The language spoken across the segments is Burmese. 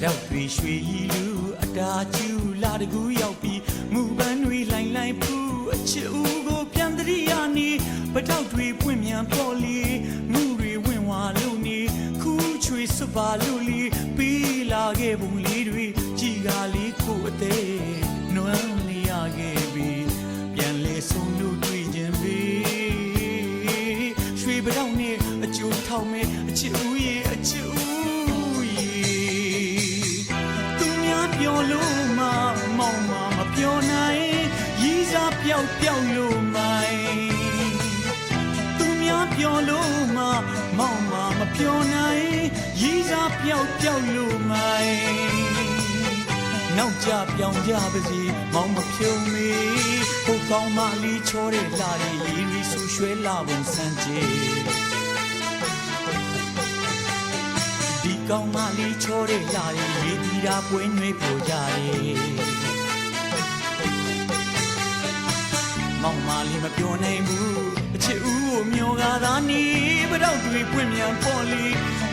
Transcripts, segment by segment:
တောက်တွေရွှေရည်လူအတားကျူလာတကူရောက်ပြီးမူပန်းတွေလိုင်းလိုင်းဖူးအချစ်ဦးကိုပြန်တရိယာနေပတောက်တွေပွင့်မြန်ပေါ်လီငူတွေဝင်ဝါလို့နေခူးချွေစွပါလို့လီပြီးလာခဲ့ပုံလေးတွေကြည်ကားလေးကိုအသေးနွမ်းလျာခဲ့ပြီးပြန်လေဆုံးလို့တွေ့ခြင်းပဲရွှေပတောက်နဲ့အကျိုးထောက်မဲ့အချစ်ဦးရဲ့အချစ်ဦးပြောလို့မမောင်မပြောနိုင်ရီးစားပြောက်ပြောက်လို့မိုင်သူများပြောလို့မမောင်မပြောနိုင်ရီးစားပြောက်ပြောက်လို့မိုင်နောက်ကြပြောင်းကြပါစီမောင်မဖြုံမေဟိုကောင်းမလေးချောတဲ့လာရီရီဆူရွှဲလာပုံစမ်းကြည့်ဒီကောင်းမလေးချောတဲ့လာရီရေဒီတာပွဲနှွေးပြကြတယ်မောင်မလေးမပြောနိုင်ဘူးအချစ်ဦးကိုမျောကားသာနေပတောက်တွေပွင့်မြန်ပေါ်လီ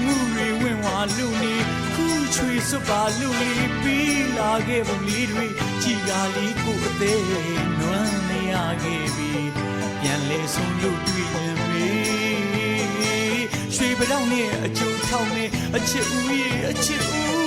ငူတွေဝင်ဝါလူနေခူးချွေစွပါလူလေးပြီးလာခဲ့ပုံလေးတွေကြည်ကားလေးကိုအသေးနွမ်းနေရခဲ့ပြီးပြန်လေဆုံးလို့တွေ့ရင်ပဲရွှေပတောက်နဲ့အကျိုးထောက်နဲ့အချစ်ဦးရဲ့အချစ်ဦးရဲ့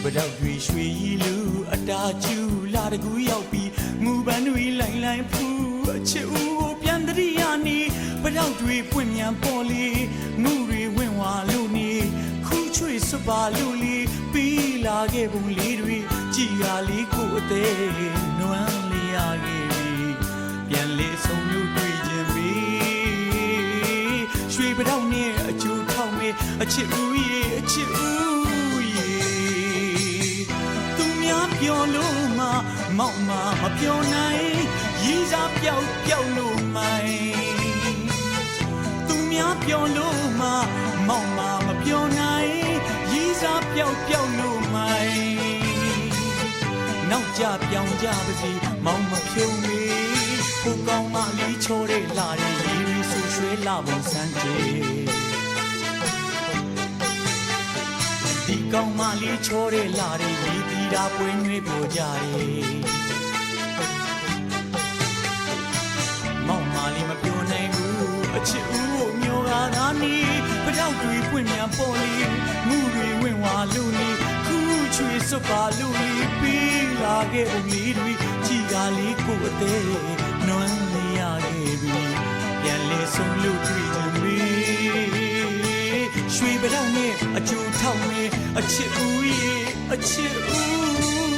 ပတောက်တွေရွှေရည်လူအတားကျူလာတကူရောက်ပြီးငူပန်းတွေလိုင်းလိုင်းဖူးအချစ်ဦးကိုပြန်တရိယာနေပတောက်တွေပွင့်မြန်ပေါ်လီငူတွေဝင်ဝါလို့နေခူးချွေစွပါလို့လီပြီးလာခဲ့ပုံလေးတွေကြည်ကားလေးကိုအသေးနွမ်းလျာခဲ့ပြီးပြန်လေဆုံးလို့တွေ့ခြင်းပဲရွှေပတောက်နဲ့အကျိုးထောက်မဲ့အချစ်ဦးရဲ့အချစ်ဦးပြောလို့မမောင်မပြောနိုင်ရီးစားပြောက်ပြောက်လို့မိုင်သူများပြောလို့မမောင်မပြောနိုင်ရီးစားပြောက်ပြောက်လို့မိုင်နောက်ကြပြောင်းကြပါစီမောင်မဖြုံမေဟိုကောင်းမလေးချောတဲ့လာတဲ့ရီးဆူရွှဲလာပုံစမ်းကြည့်ဒီကောင်းမလေးချောတဲ့လာတဲ့ရီးဒီတာပွဲနှွေးပြကြတယ်မောင်မလေးမပြောနိုင်ဘူးအချစ်ဦးကိုမျောကားသာနေပတောက်တွေပွင့်မြန်ပေါ်လီငူတွေဝင်ဝါလို့နေခူးချွေစွပါလို့လီပြီးလာခဲ့ပုံလေးတွေကြည်ကားလေးကိုအသေးနွမ်းလျာခဲ့ပြီးပြန်လေဆုံးလို့တွေ့ခြင်းပဲရွှေပတောက်နဲ့အကျိုးထောက်နဲ့အချစ်ဦးရဲ့အချစ်ဦး